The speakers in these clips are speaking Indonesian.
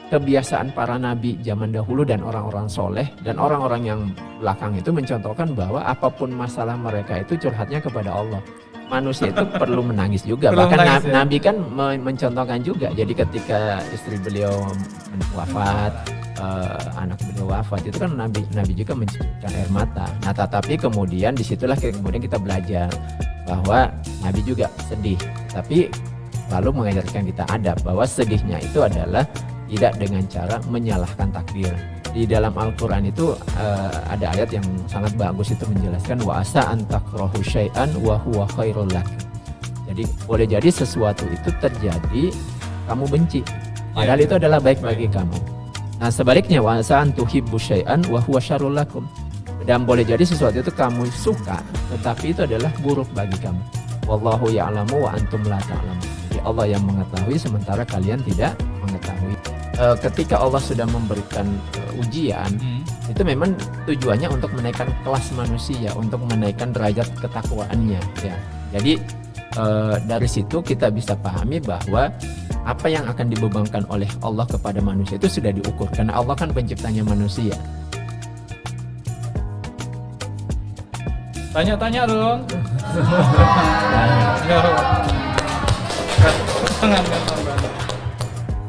kebiasaan para nabi zaman dahulu dan orang-orang soleh dan orang-orang yang belakang itu mencontohkan bahwa apapun masalah mereka itu curhatnya kepada Allah. Manusia itu perlu menangis juga. Perlu Bahkan menangis, ya? Nabi kan mencontohkan juga. Jadi ketika istri beliau wafat, anak beliau wafat, itu kan Nabi juga mencucurkan air mata. Nah, tetapi kemudian disitulah kemudian kita belajar bahwa Nabi juga sedih. Tapi lalu mengajarkan kita adab bahwa sedihnya itu adalah tidak dengan cara menyalahkan takdir. Di dalam Al-Quran itu ada ayat yang sangat bagus itu menjelaskan wa asa an takrahu syai'an wa huwa khairul lakum. Jadi boleh jadi sesuatu itu terjadi kamu benci, padahal itu adalah baik bagi kamu. Nah, sebaliknya wa asa an tuhibbu syai'an wa huwa syarrul lakum. Dan boleh jadi sesuatu itu kamu suka, tetapi itu adalah buruk bagi kamu. Wallahu ya'lamu wa antum la ta'lamun. Jadi Allah yang mengetahui sementara kalian tidak mengetahui. Ketika Allah sudah memberikan ujian, itu memang tujuannya untuk menaikkan kelas manusia, untuk menaikkan derajat ketakwaannya. Ya. Jadi dari situ kita bisa pahami bahwa apa yang akan dibebankan oleh Allah kepada manusia itu sudah diukur, karena Allah kan penciptanya manusia. Tanya-tanya dong.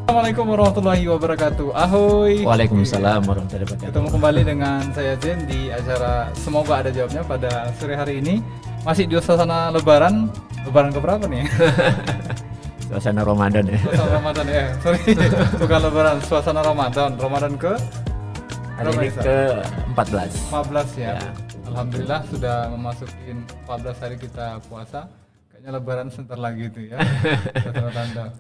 Assalamualaikum warahmatullahi wabarakatuh. Ahoy. Waalaikumsalam warahmatullahi wabarakatuh. Ketemu kembali dengan saya Zen di acara Semoga Ada Jawabnya pada sore hari ini. Masih di suasana Lebaran. Lebaran keberapa nih? Suasana Ramadan ya. Suasana Ramadan ya. Sorry, bukan Lebaran. Suasana Ramadan. Ramadan ke? Hari ini ke 14. 14 ya. Ya. Alhamdulillah sudah memasuki 14 hari kita puasa. Kayaknya Lebaran sebentar lagi itu ya. Tanda-tanda.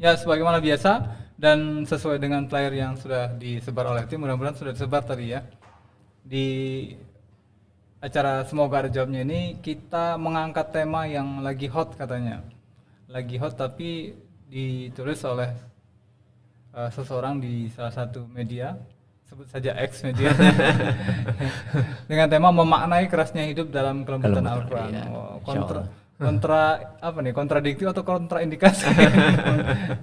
Ya, sebagaimana biasa dan sesuai dengan flyer yang sudah disebar oleh tim, mudah-mudahan sudah disebar tadi ya. Di acara Semoga Ada Jawabnya ini kita mengangkat tema yang lagi hot katanya. Lagi hot tapi ditulis oleh seseorang di salah satu media, sebut saja X media. Dengan tema memaknai kerasnya hidup dalam kelembutan Al-Quran. Iya, Kontradiktif atau kontraindikasi.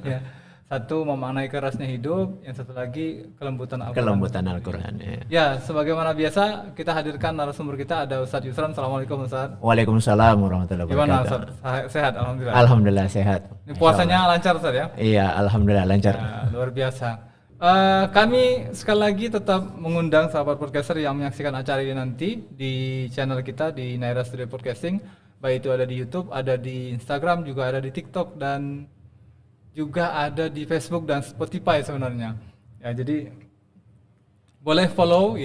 Ya. Satu memaknai kerasnya hidup, yang satu lagi kelembutan Al-Quran. Kelembutan Al-Quran ya. Ya, sebagaimana biasa kita hadirkan narasumber kita ada Ustadz Yusran. Assalamualaikum Ustadz. Waalaikumsalam warahmatullahi Gimana wabarakatuh. Ustadz? Sehat alhamdulillah. Alhamdulillah sehat. Ini puasanya lancar Ustadz ya? Iya, alhamdulillah lancar. Ya, luar biasa. Kami sekali lagi tetap mengundang sahabat podcaster yang menyaksikan acara ini nanti di channel kita di Naira Studio Podcasting. Baik itu ada di YouTube, ada di Instagram, juga ada di TikTok, dan juga ada di Facebook dan Spotify sebenarnya. Ya, jadi boleh follow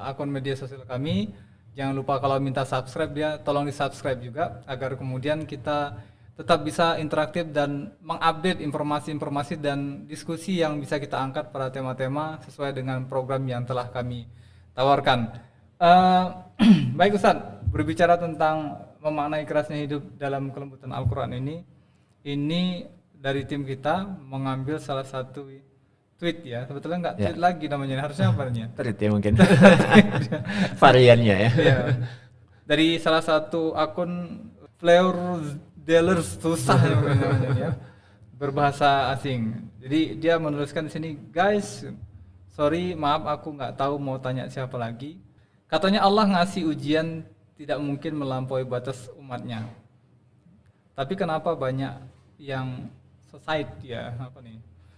akun media sosial kami. Jangan lupa kalau minta subscribe tolong di subscribe juga agar kemudian kita tetap bisa interaktif dan mengupdate informasi-informasi dan diskusi yang bisa kita angkat pada tema-tema sesuai dengan program yang telah kami tawarkan. Baik Ustadz, berbicara tentang memaknai kerasnya hidup dalam kelembutan Al-Quran ini dari tim kita mengambil salah satu tweet ya, sebetulnya nggak tweet lagi namanya, harusnya apa namanya? Tweet ya mungkin. Variannya ya. Iya. Dari salah satu akun Fleur Dealers, susah namanya ya, berbahasa asing. Jadi dia menuliskan di sini, guys, sorry, maaf aku nggak tahu mau tanya siapa lagi. Katanya Allah ngasih ujian tidak mungkin melampaui batas umatnya. Tapi kenapa banyak yang society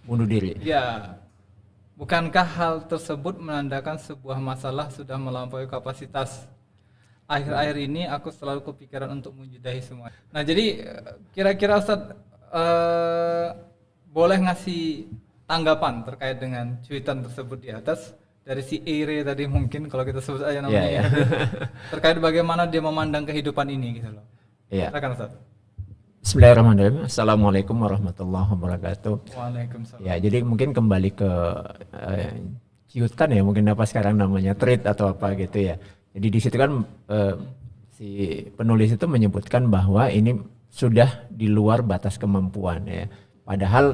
Bunuh diri. Ya, bukankah hal tersebut menandakan sebuah masalah sudah melampaui kapasitas? Akhir-akhir ini aku selalu kepikiran untuk menjudahi semua. Nah, jadi kira-kira Ustadz boleh ngasih tanggapan terkait dengan cuitan tersebut di atas dari si Eire tadi, mungkin kalau kita sebut aja namanya ya. Terkait bagaimana dia memandang kehidupan ini gitu loh. Iya. Silakan Ustaz. Bismillahirrahmanirrahim. Assalamualaikum warahmatullahi wabarakatuh. Waalaikumsalam. Ya, jadi mungkin kembali ke ciutan ya, mungkin apa sekarang namanya tweet atau apa gitu ya. Jadi di situ kan si penulis itu menyebutkan bahwa ini sudah di luar batas kemampuan ya. Padahal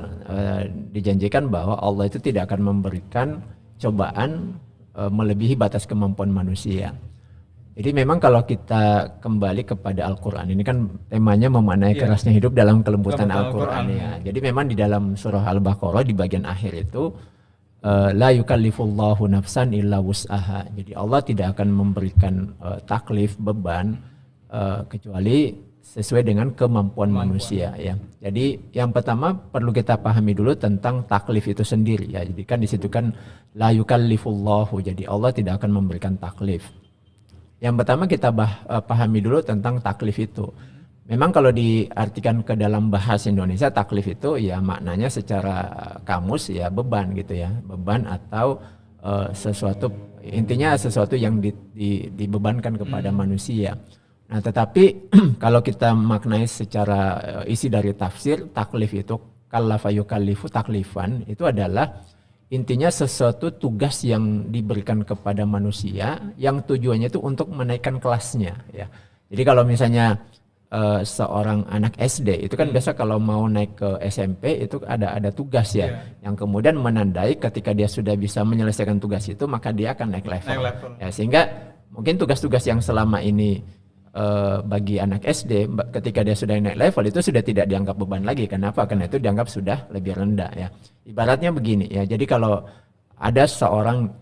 dijanjikan bahwa Allah itu tidak akan memberikan cobaan melebihi batas kemampuan manusia. Jadi memang kalau kita kembali kepada Al-Quran, ini kan temanya memaknai kerasnya hidup dalam kelembutan Al-Quran ya. Jadi memang di dalam surah Al-Baqarah di bagian akhir itu la yukallifullahu nafsan illa wus'aha. Jadi Allah tidak akan memberikan taklif, beban kecuali sesuai dengan kemampuan manusia ya. Jadi yang pertama perlu kita pahami dulu tentang taklif itu sendiri ya. Jadi kan di situ kan la yukallifullahu, jadi Allah tidak akan memberikan taklif. Yang pertama kita pahami dulu tentang taklif itu. Memang kalau diartikan ke dalam bahasa Indonesia, taklif itu ya maknanya secara kamus ya beban gitu ya. Beban atau sesuatu, intinya sesuatu yang dibebankan kepada manusia. Nah tetapi kalau kita maknai secara isi dari tafsir, taklif itu kallafa yukallifu taklifan, itu adalah intinya sesuatu tugas yang diberikan kepada manusia yang tujuannya itu untuk menaikkan kelasnya ya. Jadi kalau misalnya seorang anak SD itu kan biasa kalau mau naik ke SMP itu ada tugas ya, yang kemudian menandai ketika dia sudah bisa menyelesaikan tugas itu maka dia akan naik level. Ya, sehingga mungkin tugas-tugas yang selama ini bagi anak SD ketika dia sudah naik level itu sudah tidak dianggap beban lagi. Kenapa? Karena itu dianggap sudah lebih rendah ya. Ibaratnya begini ya. Jadi kalau ada seorang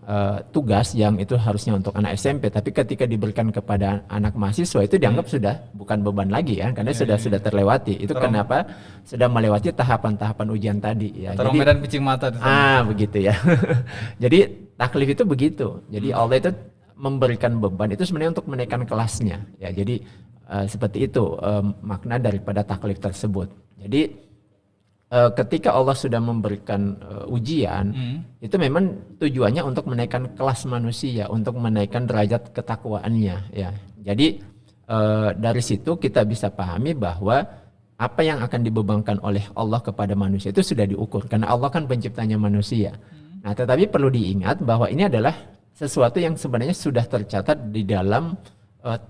tugas yang itu harusnya untuk anak SMP, tapi ketika diberikan kepada anak mahasiswa itu dianggap sudah bukan beban lagi ya, karena sudah terlewati. Itu kenapa? Sudah melewati tahapan-tahapan ujian tadi ya. Jadi medan picing mata. Begitu ya. Jadi taklif itu begitu. Jadi Allah itu memberikan beban itu sebenarnya untuk menaikkan kelasnya ya. Jadi seperti itu makna daripada taklif tersebut. Jadi ketika Allah sudah memberikan ujian itu memang tujuannya untuk menaikkan kelas manusia, untuk menaikkan derajat ketakwaannya ya. Jadi dari situ kita bisa pahami bahwa apa yang akan dibebankan oleh Allah kepada manusia itu sudah diukur karena Allah kan penciptanya manusia. Nah tetapi perlu diingat bahwa ini adalah sesuatu yang sebenarnya sudah tercatat di dalam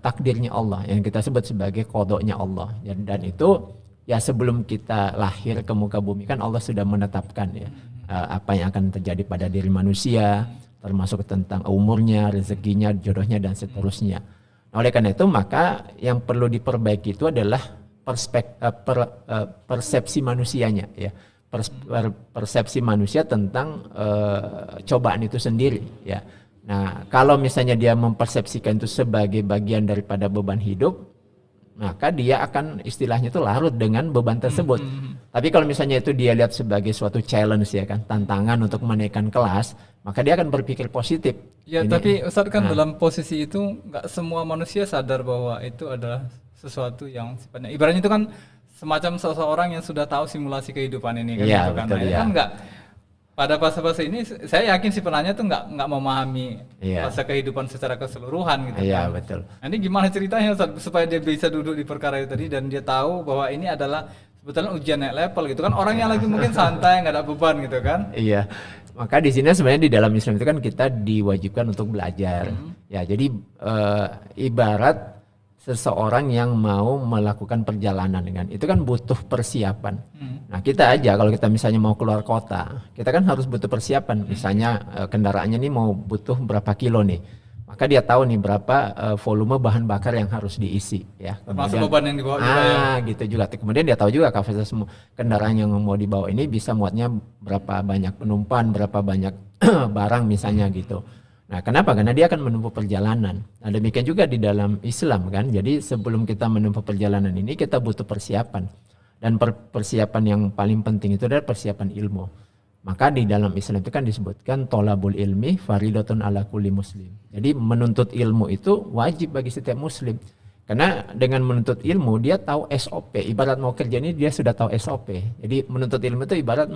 takdirnya Allah yang kita sebut sebagai qadanya Allah, dan itu ya sebelum kita lahir ke muka bumi kan Allah sudah menetapkan ya apa yang akan terjadi pada diri manusia, termasuk tentang umurnya, rezekinya, jodohnya dan seterusnya. Nah, oleh karena itu maka yang perlu diperbaiki itu adalah persepsi manusianya ya. Persepsi manusia tentang cobaan itu sendiri ya. Nah, kalau misalnya dia mempersepsikan itu sebagai bagian daripada beban hidup, maka dia akan istilahnya itu larut dengan beban tersebut. Tapi kalau misalnya itu dia lihat sebagai suatu challenge ya kan, tantangan untuk menaikkan kelas, maka dia akan berpikir positif. Ya, tapi Ustadz kan dalam posisi itu nggak semua manusia sadar bahwa itu adalah sesuatu yang sifatnya ibaratnya itu kan semacam seseorang yang sudah tahu simulasi kehidupan ini kan, ya, gitu kan. Betul, nah, ya. Kan nggak pada fase-fase ini saya yakin si penanya tuh nggak memahami fase kehidupan secara keseluruhan gitu kan. Betul. Nah, ini gimana ceritanya Ustaz, supaya dia bisa duduk di perkara itu tadi dan dia tahu bahwa ini adalah sebetulnya ujian naik level gitu kan, orang yang lagi mungkin santai nggak ada beban gitu kan. Iya. Maka di sini sebenarnya di dalam Islam itu kan kita diwajibkan untuk belajar. Ya, jadi ibarat seseorang yang mau melakukan perjalanan kan, itu kan butuh persiapan. Nah kita aja kalau kita misalnya mau keluar kota, kita kan harus butuh persiapan. Misalnya kendaraannya nih mau butuh berapa kilo nih, maka dia tahu nih berapa volume bahan bakar yang harus diisi ya. Termasuk beban yang dibawa juga ya. Gitu juga. Kemudian dia tahu juga kapasitas kendaraan yang mau dibawa ini bisa muatnya berapa banyak penumpang, berapa banyak barang misalnya gitu. Nah, kenapa? Karena dia akan menempuh perjalanan. Nah, demikian juga di dalam Islam kan. Jadi sebelum kita menempuh perjalanan ini kita butuh persiapan. Dan persiapan yang paling penting itu adalah persiapan ilmu. Maka di dalam Islam itu kan disebutkan tolabul ilmi faridatun ala kulli muslim. Jadi menuntut ilmu itu wajib bagi setiap muslim. Karena dengan menuntut ilmu dia tahu SOP. Ibarat mau kerja ini dia sudah tahu SOP. Jadi menuntut ilmu itu ibarat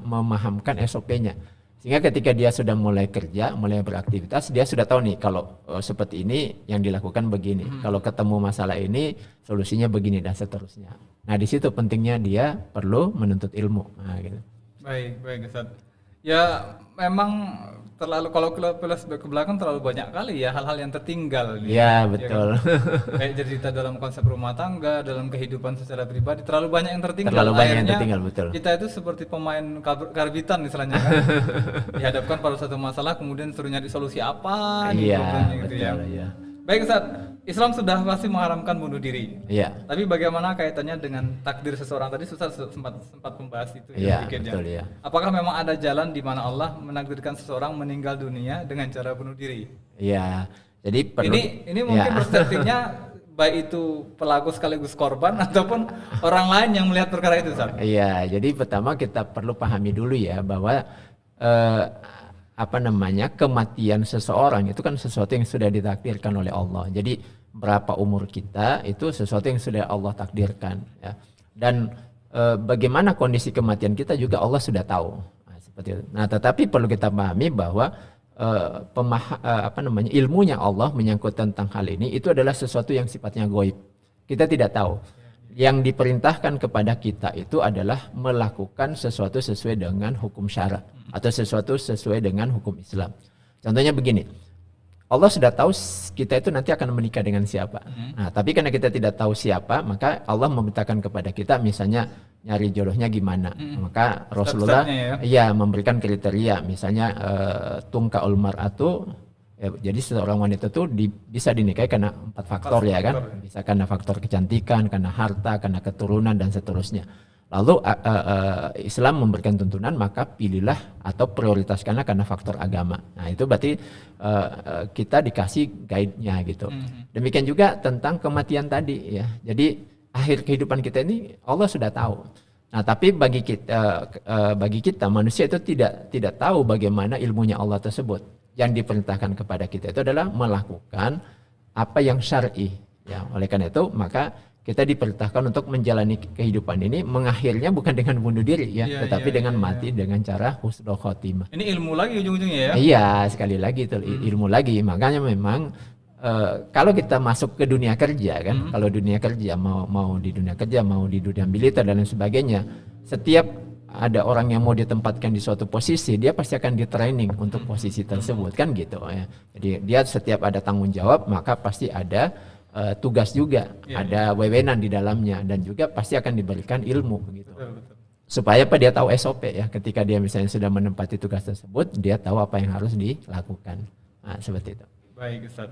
memahamkan SOP-nya. Sehingga ketika dia sudah mulai kerja, mulai beraktivitas, dia sudah tahu nih kalau seperti ini yang dilakukan begini. Kalau ketemu masalah ini, solusinya begini dan seterusnya. Nah, di situ pentingnya dia perlu menuntut ilmu. Nah, gitu. Baik Ustaz. Ya memang terlalu kalau ke belakang terlalu banyak kali ya hal-hal yang tertinggal. Ya betul. Ya kan? Kayak cerita dalam konsep rumah tangga, dalam kehidupan secara pribadi terlalu banyak yang tertinggal. Terlalu banyak yang tertinggal, betul. Kita itu seperti pemain karbitan istilahnya kan. Dihadapkan pada satu masalah kemudian suruh nyari solusi apa gitu betul, ya. Baik Ustaz, Islam sudah pasti mengharamkan bunuh diri. Iya. Tapi bagaimana kaitannya dengan takdir seseorang? Tadi Ustaz sempat membahas itu Iya, sedikit ya. betul ya. Apakah memang ada jalan di mana Allah menakdirkan seseorang meninggal dunia dengan cara bunuh diri? Iya. Jadi perlu Ini mungkin perspektifnya baik itu pelaku sekaligus korban ataupun orang lain yang melihat perkara itu, Ustaz. Iya, jadi pertama kita perlu pahami dulu ya bahwa kematian seseorang itu kan sesuatu yang sudah ditakdirkan oleh Allah. Jadi berapa umur kita itu sesuatu yang sudah Allah takdirkan ya. Dan bagaimana kondisi kematian kita juga Allah sudah tahu. Nah, seperti itu. Nah, tetapi perlu kita pahami bahwa ilmunya Allah menyangkut tentang hal ini itu adalah sesuatu yang sifatnya gaib. Kita tidak tahu. Yang diperintahkan kepada kita itu adalah melakukan sesuatu sesuai dengan hukum syara atau sesuatu sesuai dengan hukum Islam. Contohnya begini, Allah sudah tahu kita itu nanti akan menikah dengan siapa. Nah, tapi karena kita tidak tahu siapa, maka Allah memerintahkan kepada kita misalnya nyari jodohnya gimana. Maka Rasulullah memberikan kriteria, misalnya tungkaul mar'atu. Jadi seorang wanita itu bisa dinikahi karena 4 faktor ya kan, bisa karena faktor kecantikan, karena harta, karena keturunan dan seterusnya. Lalu Islam memberikan tuntunan maka pilihlah atau prioritaskanlah karena faktor agama. Nah itu berarti kita dikasih guide-nya gitu. Demikian juga tentang kematian tadi ya. Jadi akhir kehidupan kita ini Allah sudah tahu. Nah tapi bagi kita manusia itu tidak tahu bagaimana ilmunya Allah tersebut. Yang diperintahkan kepada kita itu adalah melakukan apa yang syar'i ya. Oleh karena itu maka kita diperintahkan untuk menjalani kehidupan ini mengakhirnya bukan dengan bunuh diri ya, tetapi dengan mati dengan cara husnul khotimah. Ini ilmu lagi ujung-ujungnya ya. Iya, sekali lagi itu ilmu lagi. Makanya memang kalau kita masuk ke dunia kerja kan, kalau dunia kerja mau di dunia kerja, mau di dunia militer dan lain sebagainya, setiap ada orang yang mau ditempatkan di suatu posisi, dia pasti akan di training untuk posisi tersebut kan gitu ya. Jadi dia setiap ada tanggung jawab maka pasti ada tugas juga, ada wewenang di dalamnya dan juga pasti akan diberikan ilmu gitu. Betul. Supaya dia tahu SOP ya, ketika dia misalnya sudah menempati tugas tersebut, dia tahu apa yang harus dilakukan. Nah, seperti itu. Baik Ustaz.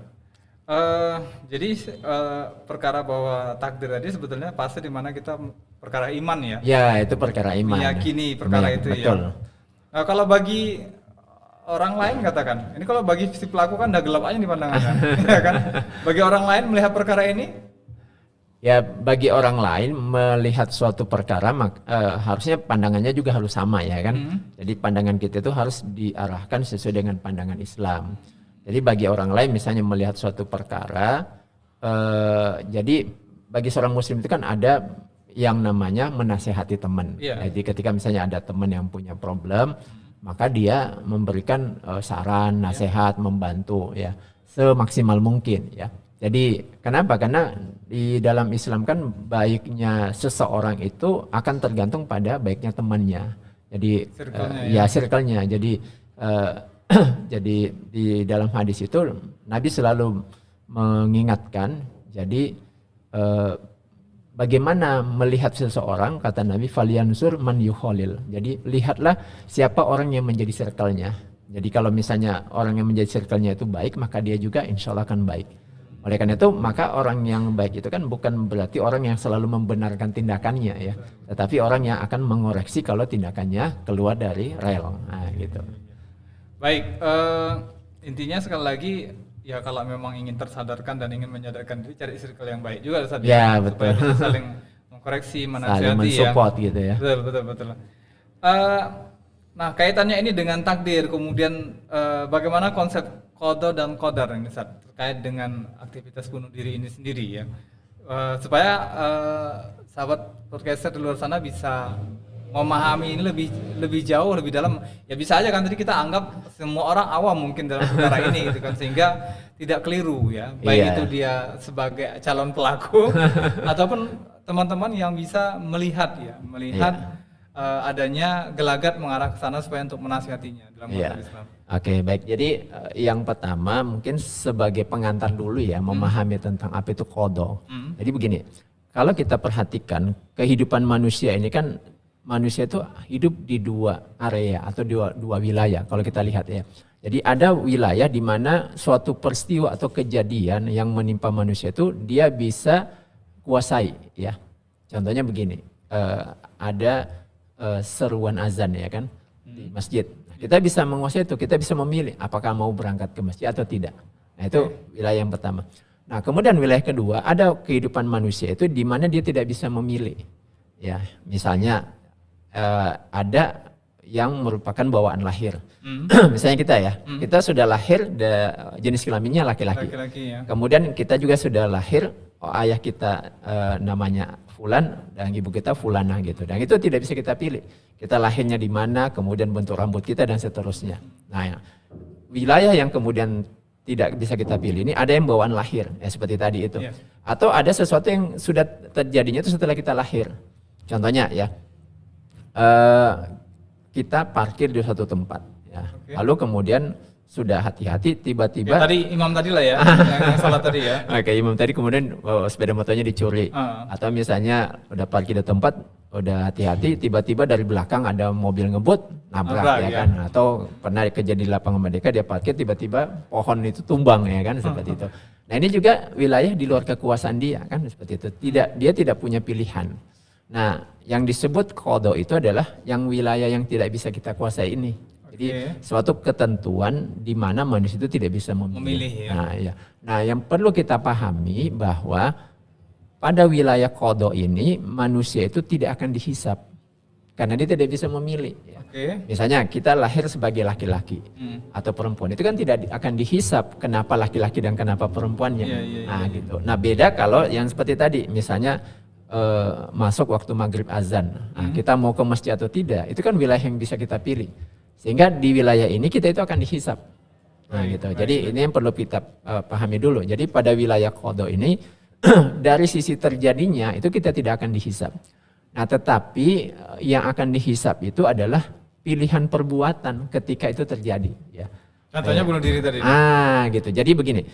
Jadi perkara bahwa takdir tadi sebetulnya pasti di mana kita perkara iman ya. Ya, itu perkara iman. Meyakini perkara itu betul. Ya. Nah, kalau bagi orang lain katakan, ini kalau bagi si pelaku kan udah gelap aja di pandangan kan. Ya kan? Bagi orang lain melihat perkara ini? Ya, bagi orang lain melihat suatu perkara harusnya pandangannya juga harus sama ya kan. Jadi pandangan kita itu harus diarahkan sesuai dengan pandangan Islam. Jadi bagi orang lain misalnya melihat suatu perkara, jadi bagi seorang muslim itu kan ada yang namanya menasehati teman. Jadi ketika misalnya ada teman yang punya problem, maka dia memberikan saran, nasihat, membantu ya semaksimal mungkin ya. Jadi kenapa? Karena di dalam Islam kan baiknya seseorang itu akan tergantung pada baiknya temannya. Jadi circle-nya. Jadi jadi di dalam hadis itu Nabi selalu mengingatkan. Jadi bagaimana melihat seseorang, kata Nabi, falyansur man yukhalil. Jadi lihatlah siapa orang yang menjadi circle-nya. Jadi kalau misalnya orang yang menjadi circle-nya itu baik, maka dia juga insya Allah akan baik. Oleh karena itu maka orang yang baik itu kan bukan berarti orang yang selalu membenarkan tindakannya ya, tetapi orang yang akan mengoreksi kalau tindakannya keluar dari rel. Nah gitu. Baik, intinya sekali lagi ya kalau memang ingin tersadarkan dan ingin menyadarkan diri, cari circle yang baik juga Ustaz ya, betul. Supaya bisa saling mengkoreksi, menasihati saling mensupport gitu ya. Betul. Nah kaitannya ini dengan takdir, kemudian bagaimana konsep qada dan qadar ini Ustaz terkait dengan aktivitas bunuh diri ini sendiri ya, supaya sahabat podcaster di luar sana bisa memahami ini lebih jauh, lebih dalam. Ya bisa aja kan tadi kita anggap semua orang awam mungkin dalam perkara ini gitu kan, sehingga tidak keliru ya. Baik itu dia sebagai calon pelaku ataupun teman-teman yang bisa melihat adanya gelagat mengarah ke sana supaya untuk menasihatinya dalam konteks Islam. Oke, baik. Jadi yang pertama mungkin sebagai pengantar dulu ya, memahami tentang apa itu qada. Jadi begini, kalau kita perhatikan kehidupan manusia ini kan, manusia itu hidup di dua area atau dua wilayah kalau kita lihat ya. Jadi ada wilayah di mana suatu peristiwa atau kejadian yang menimpa manusia itu dia bisa kuasai, ya. Contohnya begini, ada seruan azan, ya kan, di masjid. Kita bisa menguasai itu, kita bisa memilih apakah mau berangkat ke masjid atau tidak. Nah itu wilayah yang pertama. Nah kemudian wilayah kedua, ada kehidupan manusia itu di mana dia tidak bisa memilih. Ya, misalnya ada yang merupakan bawaan lahir. Misalnya kita ya, kita sudah lahir jenis kelaminnya laki-laki. Ya. Kemudian kita juga sudah lahir, ayah kita namanya Fulan dan ibu kita Fulana gitu. Dan itu tidak bisa kita pilih. Kita lahirnya di mana, kemudian bentuk rambut kita dan seterusnya. Nah, ya, wilayah yang kemudian tidak bisa kita pilih ini ada yang bawaan lahir, ya seperti tadi itu. Yeah. Atau ada sesuatu yang sudah terjadinya itu setelah kita lahir. Contohnya ya, kita parkir di suatu tempat, ya. Lalu kemudian sudah hati-hati tiba-tiba. Ya, tadi imam tadi lah ya, yang salat tadi ya. Oke, imam tadi kemudian sepeda motornya dicuri. Atau misalnya udah parkir di tempat, udah hati-hati tiba-tiba dari belakang ada mobil ngebut nabrak ya kan. Atau pernah kejadian di lapangan Merdeka dia parkir tiba-tiba pohon itu tumbang ya kan seperti itu. Nah ini juga wilayah di luar kekuasaan dia kan seperti itu. Dia tidak punya pilihan. Nah yang disebut qada itu adalah yang wilayah yang tidak bisa kita kuasai ini. Jadi suatu ketentuan di mana manusia itu tidak bisa memilih. Ya. Nah, yang perlu kita pahami bahwa pada wilayah qada ini manusia itu tidak akan dihisap karena dia tidak bisa memilih. Ya. Misalnya kita lahir sebagai laki-laki atau perempuan itu kan tidak akan dihisap kenapa laki-laki dan kenapa perempuannya. Gitu. Nah beda kalau yang seperti tadi, misalnya masuk waktu maghrib azan, kita mau ke masjid atau tidak, itu kan wilayah yang bisa kita pilih. Sehingga di wilayah ini kita itu akan dihisap. Nah gitu. Jadi ini yang perlu kita pahami dulu. Jadi pada wilayah qada ini dari sisi terjadinya itu kita tidak akan dihisap. Nah tetapi yang akan dihisap itu adalah pilihan perbuatan ketika itu terjadi. Ya. Contohnya bunuh diri tadi. Gitu. Jadi begini,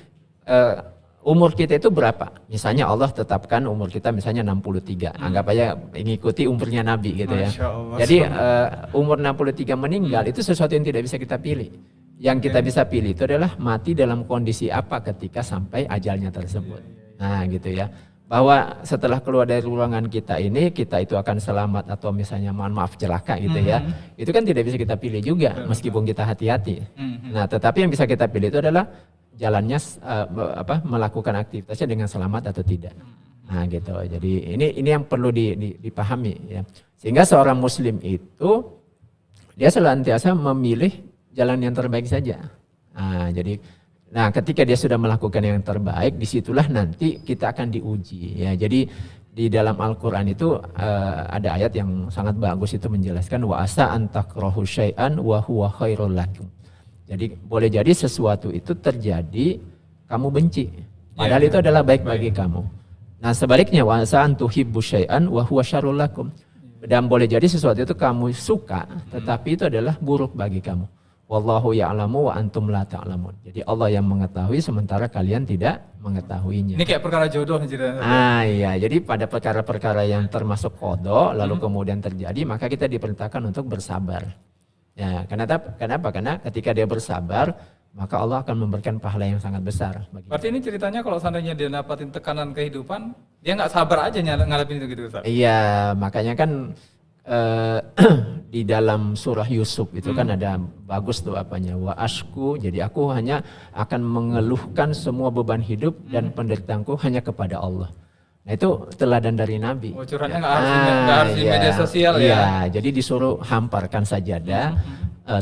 umur kita itu berapa? Misalnya Allah tetapkan umur kita misalnya 63. Anggap aja mengikuti umurnya Nabi gitu ya. Jadi umur 63 meninggal itu sesuatu yang tidak bisa kita pilih. Yang kita bisa pilih itu adalah mati dalam kondisi apa ketika sampai ajalnya tersebut. Nah gitu ya. Bahwa setelah keluar dari ruangan kita ini, kita itu akan selamat atau misalnya mohon maaf celaka gitu ya. Itu kan tidak bisa kita pilih juga meskipun kita hati-hati. Nah tetapi yang bisa kita pilih itu adalah jalannya melakukan aktivitasnya dengan selamat atau tidak. Nah gitu. Jadi ini yang perlu dipahami ya. Sehingga seorang muslim itu dia senantiasa memilih jalan yang terbaik saja. Nah ketika dia sudah melakukan yang terbaik, disitulah nanti kita akan diuji ya. Jadi di dalam Al-Quran itu ada ayat yang sangat bagus itu menjelaskan wa asa an takrahu syai'an wa huwa khairul lakum. Jadi boleh jadi sesuatu itu terjadi kamu benci, padahal itu adalah baik bagi kamu. Nah sebaliknya wa asa an tuhibbu syai'an wa huwa syarrul lakum. Dan boleh jadi sesuatu itu kamu suka, tetapi itu adalah buruk bagi kamu. Wallahu ya'lamu wa antum la ta'lamun. Jadi Allah yang mengetahui sementara kalian tidak mengetahuinya. Ini kayak perkara jodoh ceritanya. Iya, jadi pada perkara-perkara yang termasuk qada lalu kemudian terjadi, maka kita diperintahkan untuk bersabar. Ya, kenapa? Karena ketika dia bersabar, maka Allah akan memberikan pahala yang sangat besar. Berarti ini ceritanya kalau seandainya dia dapatin tekanan kehidupan, dia nggak sabar aja ngadepin itu gitu, Ustaz. Iya, makanya kan di dalam surah Yusuf itu kan ada bagus tuh apanya, wa ashku, jadi aku hanya akan mengeluhkan semua beban hidup dan penderitaanku hanya kepada Allah. Nah itu teladan dari Nabi. Curhatnya nggak harus di media sosial ya. Jadi disuruh hamparkan sajadah,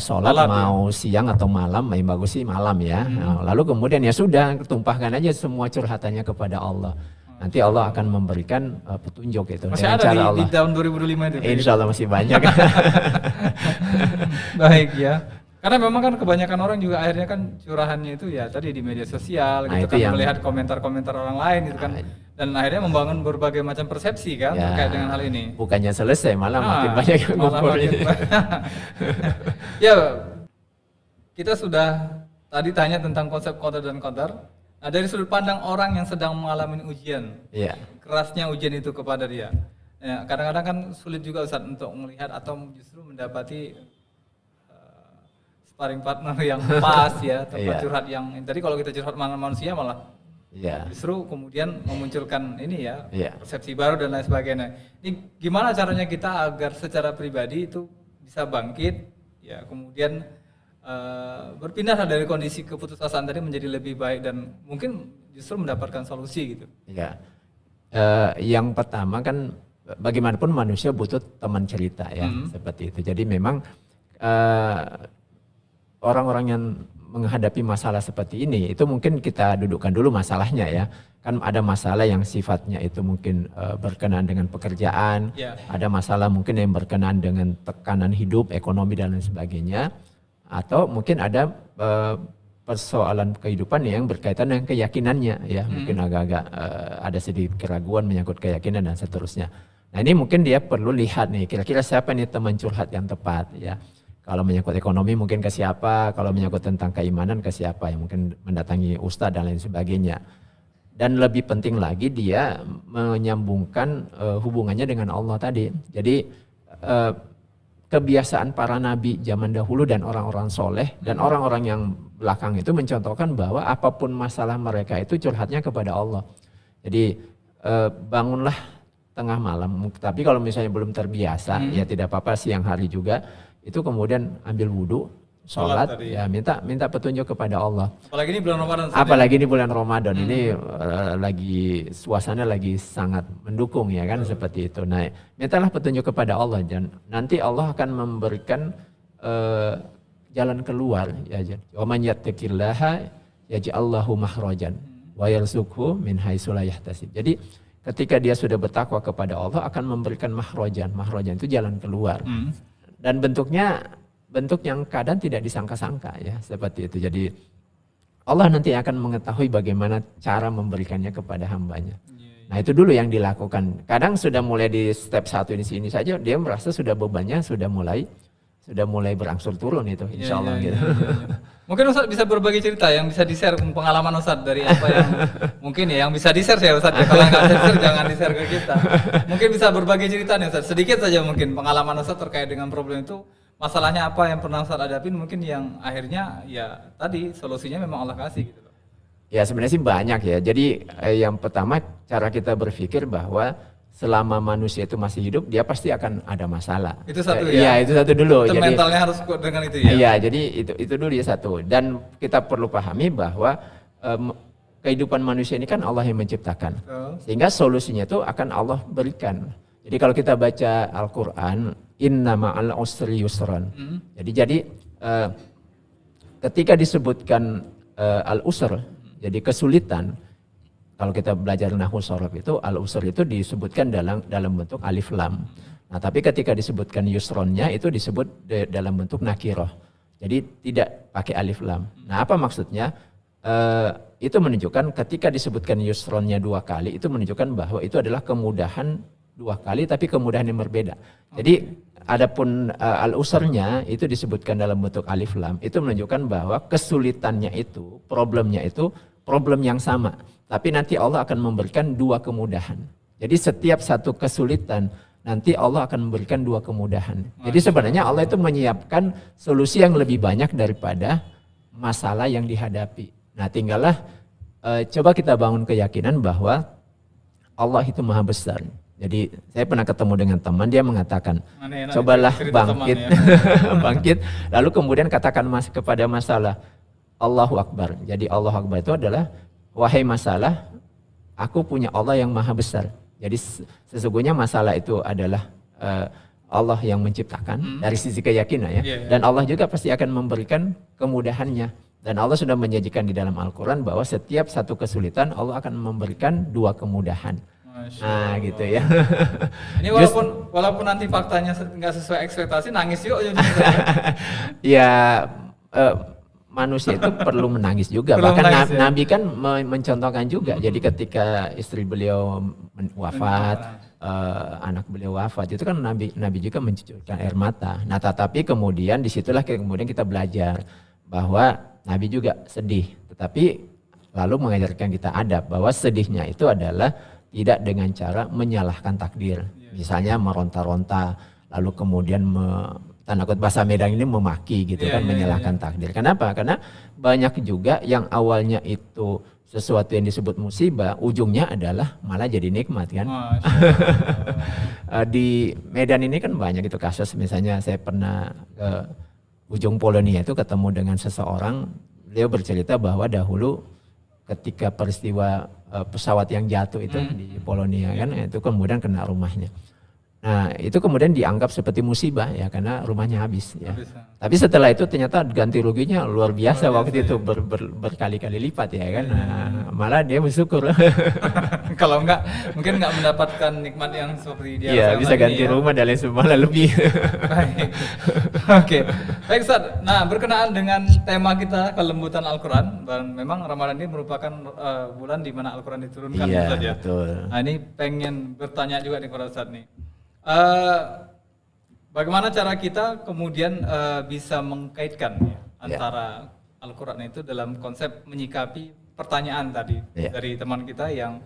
sholat mau siang atau malam, yang bagus sih malam ya. Nah, lalu kemudian ya sudah tumpahkan aja semua curhatannya kepada Allah. Nanti Allah akan memberikan petunjuk itu. Masih ada di tahun 2025 itu. Insya Allah masih banyak. Baik ya. Karena memang kan kebanyakan orang juga akhirnya kan curahannya itu ya tadi di media sosial gitu kan, melihat komentar-komentar orang lain gitu kan, dan akhirnya membangun berbagai macam persepsi kan terkait dengan hal ini. Bukannya selesai malah makin banyak yang ngumpul ini. Ya, kita sudah tadi tanya tentang konsep qada dan qadar. Nah, dari sudut pandang orang yang sedang mengalami ujian, kerasnya ujian itu kepada dia. Ya, kadang-kadang kan sulit juga Ustaz untuk melihat atau justru mendapati sparring partner yang pas ya, tempat Iya. curhat yang tadi kalau kita curhat manusia malah Iya. justru kemudian memunculkan ini ya, Iya. persepsi baru dan lain sebagainya. Ini gimana caranya kita agar secara pribadi itu bisa bangkit, ya kemudian berpindah dari kondisi keputusasaan tadi menjadi lebih baik dan mungkin justru mendapatkan solusi gitu. Iya. Yang pertama kan bagaimanapun manusia butuh teman cerita ya, seperti itu. Jadi memang orang-orang yang menghadapi masalah seperti ini itu mungkin kita dudukkan dulu masalahnya ya. Kan ada masalah yang sifatnya itu mungkin berkenaan dengan pekerjaan, Ya. ada masalah mungkin yang berkenaan dengan tekanan hidup, ekonomi dan lain sebagainya, atau mungkin ada persoalan kehidupan yang berkaitan dengan keyakinannya ya, mungkin agak-agak ada sedikit keraguan menyangkut keyakinan dan seterusnya. Nah ini mungkin dia perlu lihat nih kira-kira siapa nih teman curhat yang tepat ya. Kalau menyangkut ekonomi mungkin ke siapa, kalau menyangkut tentang keimanan ke siapa, yang mungkin mendatangi ustadz dan lain sebagainya. Dan lebih penting lagi dia menyambungkan hubungannya dengan Allah tadi. Jadi kebiasaan para nabi zaman dahulu dan orang-orang soleh dan orang-orang yang belakang itu mencontohkan bahwa apapun masalah mereka itu curhatnya kepada Allah. Jadi bangunlah tengah malam, tapi kalau misalnya belum terbiasa ya tidak apa-apa siang hari juga. Itu kemudian ambil wudhu, sholat, ya minta petunjuk kepada Allah. Apalagi ini bulan Ramadan. Apalagi di bulan Ramadan ini lagi suasana lagi sangat mendukung ya kan seperti itu. Nah, mintalah petunjuk kepada Allah dan nanti Allah akan memberikan jalan keluar ya. Wa man yattaqillaha yaj'allahu makhrajan wa yarzuqhu min haitsu la yahtasib. Jadi ketika dia sudah bertakwa kepada Allah akan memberikan makhrajan. Makhrajan itu jalan keluar. Dan bentuk yang kadang tidak disangka-sangka ya seperti itu. Jadi Allah nanti akan mengetahui bagaimana cara memberikannya kepada hambanya. Nah itu dulu yang dilakukan. Kadang sudah mulai di step 1 di sini saja dia merasa sudah bebannya sudah mulai berangsur turun itu insya Allah gitu. Mungkin Ustadz bisa berbagi cerita yang bisa di-share pengalaman Ustadz dari apa yang mungkin ya yang bisa di-share ya Ustadz ya. Kalau nggak bisa di-share jangan di-share ke kita. Mungkin bisa berbagi cerita nih Ustadz, sedikit saja mungkin pengalaman Ustadz terkait dengan problem itu, masalahnya apa yang pernah Ustadz hadapin mungkin yang akhirnya ya tadi solusinya memang Allah kasih gitu. Ya sebenarnya sih banyak ya. Jadi yang pertama cara kita berpikir bahwa selama manusia itu masih hidup, dia pasti akan ada masalah. Itu satu ya? Iya, itu satu dulu. Jadi, mentalnya harus kuat dengan itu ya? Iya, jadi itu dulu ya satu. Dan kita perlu pahami bahwa kehidupan manusia ini kan Allah yang menciptakan. Sehingga solusinya itu akan Allah berikan. Jadi kalau kita baca Al-Quran, inna ma'al usri yusran. Jadi ketika disebutkan al-usr, jadi kesulitan, kalau kita belajar nahwu shorof itu al-usr itu disebutkan dalam bentuk alif lam. Nah, tapi ketika disebutkan yusronnya itu disebut dalam bentuk nakiroh. Jadi tidak pakai alif lam. Nah, apa maksudnya? Itu menunjukkan ketika disebutkan yusronnya 2 kali itu menunjukkan bahwa itu adalah kemudahan 2 kali tapi kemudahan yang berbeda. Jadi adapun al-usrnya itu disebutkan dalam bentuk alif lam itu menunjukkan bahwa kesulitannya itu, problemnya itu problem yang sama. Tapi nanti Allah akan memberikan 2 kemudahan. Jadi setiap satu kesulitan nanti Allah akan memberikan 2 kemudahan. Jadi sebenarnya Allah itu menyiapkan solusi yang lebih banyak daripada masalah yang dihadapi. Nah tinggallah coba kita bangun keyakinan bahwa Allah itu maha besar. Jadi saya pernah ketemu dengan teman, dia mengatakan cobalah bangkit, bangkit. Lalu kemudian katakan kepada masalah Allahu Akbar. Jadi Allahu Akbar itu adalah wahai masalah, aku punya Allah yang maha besar. Jadi sesungguhnya masalah itu adalah Allah yang menciptakan dari sisi keyakinan ya. Dan Allah juga pasti akan memberikan kemudahannya. Dan Allah sudah menjanjikan di dalam Al-Quran bahwa setiap satu kesulitan Allah akan memberikan 2 kemudahan. Nah gitu ya. Ini walaupun nanti faktanya nggak sesuai ekspektasi, nangis yuk. Ya manusia itu perlu menangis juga. Bahkan Nabi kan mencontohkan juga. Jadi ketika istri beliau wafat, anak beliau wafat, itu kan Nabi juga mencucurkan air mata. Nah tetapi kemudian disitulah kemudian kita belajar bahwa Nabi juga sedih. Tetapi lalu mengajarkan kita adab bahwa sedihnya itu adalah tidak dengan cara menyalahkan takdir. Misalnya meronta-ronta, lalu kemudian tanda kutip bahasa Medan ini memaki gitu kan, menyalahkan takdir. Kenapa? Karena banyak juga yang awalnya itu sesuatu yang disebut musibah, ujungnya adalah malah jadi nikmat kan. Di Medan ini kan banyak itu kasus, misalnya saya pernah ke ujung Polonia itu ketemu dengan seseorang, beliau bercerita bahwa dahulu ketika peristiwa pesawat yang jatuh itu di Polonia kan, itu kemudian kena rumahnya. Nah itu kemudian dianggap seperti musibah ya karena rumahnya habis ya. Tapi setelah itu ternyata ganti ruginya luar biasa waktu itu berkali-kali lipat ya kan. Nah, malah dia bersyukur. Kalau enggak mungkin enggak mendapatkan nikmat yang seperti dia. Iya bisa ganti rumah dan lain sebagainya lebih. Baik. Oke. Baik Ustaz. Nah berkenaan dengan tema kita kelembutan Al-Quran, dan memang Ramadan ini merupakan bulan di mana Al-Quran diturunkan. Iya Ustaz, ya? betul. Nah ini pengen bertanya juga nih kepada Ustaz nih. Bagaimana cara kita kemudian bisa mengkaitkan ya, antara Al-Quran itu dalam konsep menyikapi pertanyaan tadi dari teman kita yang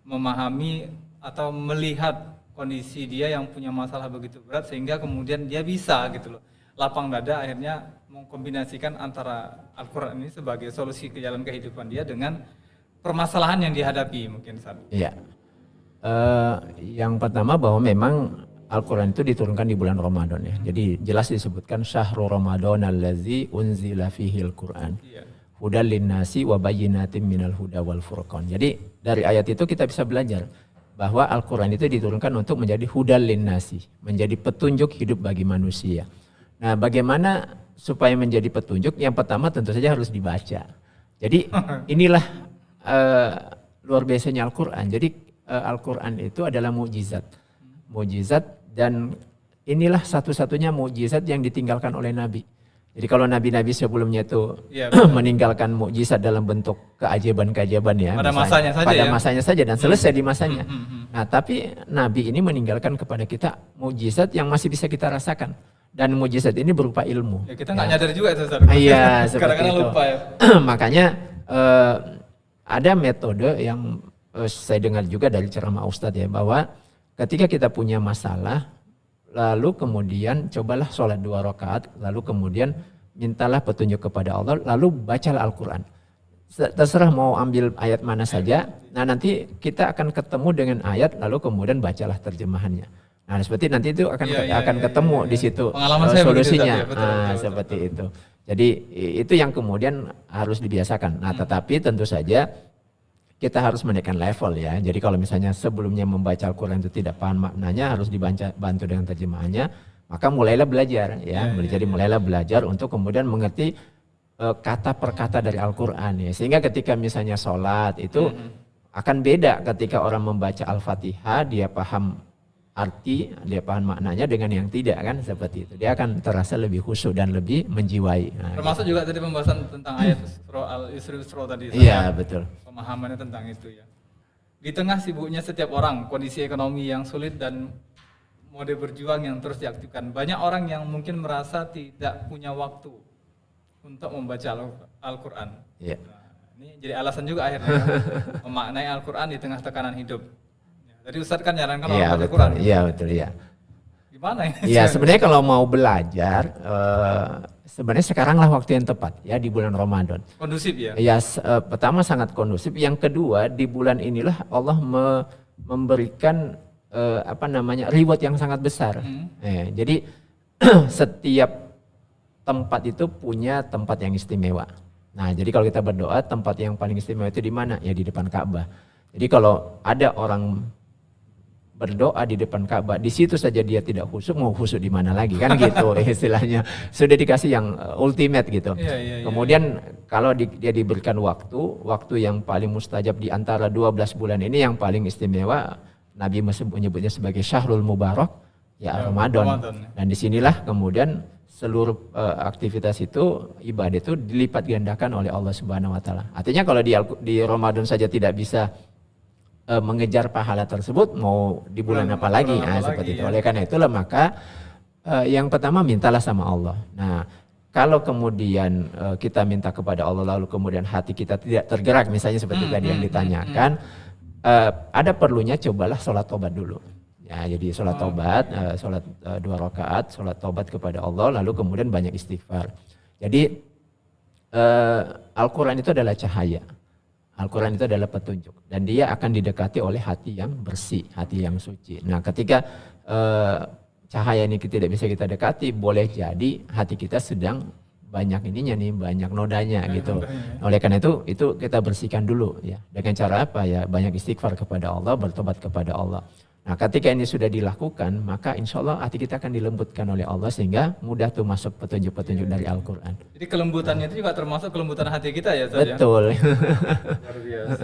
memahami atau melihat kondisi dia yang punya masalah begitu berat sehingga kemudian dia bisa gitu loh lapang dada akhirnya mengkombinasikan antara Al-Quran ini sebagai solusi ke jalan kehidupan dia dengan permasalahan yang dihadapi mungkin saat. Iya. Yang pertama bahwa memang Al-Quran itu diturunkan di bulan Ramadan ya. Jadi jelas disebutkan syahrul Ramadan allazi unzila fihil Quran. Hudal linnasi wa bayyinatin minal huda wal furqan. Jadi dari ayat itu kita bisa belajar bahwa Al-Quran itu diturunkan untuk menjadi hudal linnasi, menjadi petunjuk hidup bagi manusia. Nah, bagaimana supaya menjadi petunjuk? Yang pertama tentu saja harus dibaca. Jadi inilah luar biasanya Al-Quran. Jadi Al-Quran itu adalah mukjizat dan inilah satu-satunya mukjizat yang ditinggalkan oleh Nabi. Jadi kalau nabi-nabi sebelumnya itu meninggalkan mukjizat dalam bentuk keajaiban-keajaiban ya, pada masanya saja, pada masanya saja dan selesai di masanya. Nah, tapi Nabi ini meninggalkan kepada kita mukjizat yang masih bisa kita rasakan dan mukjizat ini berupa ilmu. Ya, kita nggak nyadar juga itu. Iya, seperti itu. Lupa ya. Makanya ada metode yang saya dengar juga dari ceramah Ustadz ya, bahwa ketika kita punya masalah, lalu kemudian cobalah sholat 2 rakaat, lalu kemudian mintalah petunjuk kepada Allah, lalu bacalah Al-Quran. Terserah mau ambil ayat mana saja, nah nanti kita akan ketemu dengan ayat, lalu kemudian bacalah terjemahannya. Nah seperti nanti itu akan ketemu di situ solusinya, seperti itu. Jadi itu yang kemudian harus dibiasakan. Nah tetapi tentu saja kita harus menaikkan level ya. Jadi kalau misalnya sebelumnya membaca Al-Quran itu tidak paham maknanya, harus bantu dengan terjemahannya, maka mulailah belajar ya. Jadi mulailah belajar untuk kemudian mengerti kata per kata dari Al-Quran ya. Sehingga ketika misalnya sholat itu akan beda ketika orang membaca Al-Fatihah, dia paham arti, dia paham maknanya dengan yang tidak kan, seperti itu. Dia akan terasa lebih khusyuk dan lebih menjiwai. Nah, termasuk juga tadi pembahasan tentang ayat Al-Isra tadi. Iya betul. Pemahamannya tentang itu ya. Di tengah sibuknya setiap orang, kondisi ekonomi yang sulit dan mode berjuang yang terus diaktifkan, banyak orang yang mungkin merasa tidak punya waktu untuk membaca Al-Quran. Iya. Nah, ini jadi alasan juga akhirnya memaknai Al-Quran di tengah tekanan hidup. Jadi Ustadz kan nyarankan orang baca Al-Quran. Iya betul ya. Gimana ini? Iya sebenarnya kalau mau belajar, sebenarnya sekaranglah waktu yang tepat ya di bulan Ramadan. Kondusif ya? Ya pertama sangat kondusif. Yang kedua di bulan inilah Allah memberikan reward yang sangat besar. Jadi setiap tempat itu punya tempat yang istimewa. Nah jadi kalau kita berdoa tempat yang paling istimewa itu di mana? Ya di depan Ka'bah. Jadi kalau ada orang berdoa di depan Ka'bah, di situ saja dia tidak khusyuk, mau khusyuk di mana lagi kan gitu istilahnya. Sudah dikasih yang ultimate gitu. Kemudian kalau dia diberikan waktu yang paling mustajab di antara 12 bulan ini yang paling istimewa, Nabi menyebutnya sebagai Syahrul Mubarak, ya Ramadan. Dan disinilah kemudian seluruh aktivitas itu, ibadah itu dilipat gandakan oleh Allah Subhanahu Wa Taala. Artinya kalau di Ramadan saja tidak bisa mengejar pahala tersebut, mau di bulan apa lagi? Seperti itu. Oleh karena itulah maka yang pertama mintalah sama Allah. Nah, kalau kemudian kita minta kepada Allah lalu kemudian hati kita tidak tergerak, misalnya seperti tadi yang ditanyakan, ada perlunya cobalah sholat tobat dulu. Ya, jadi sholat taubat, sholat 2 rakaat, sholat taubat kepada Allah, lalu kemudian banyak istighfar. Jadi Al-Quran itu adalah cahaya. Al-Quran itu adalah petunjuk. Dan dia akan didekati oleh hati yang bersih, hati yang suci. Nah, ketika cahaya ini tidak bisa kita dekati, boleh jadi hati kita sedang banyak ininya nih, banyak nodanya gitu. Oleh karena itu kita bersihkan dulu ya. Dengan cara apa ya? Banyak istighfar kepada Allah, bertobat kepada Allah. Nah, ketika ini sudah dilakukan, maka insya Allah hati kita akan dilembutkan oleh Allah sehingga mudah tuh masuk petunjuk-petunjuk dari Al-Quran. Jadi kelembutannya itu juga termasuk kelembutan hati kita ya, Ustaz? Betul. Luar biasa.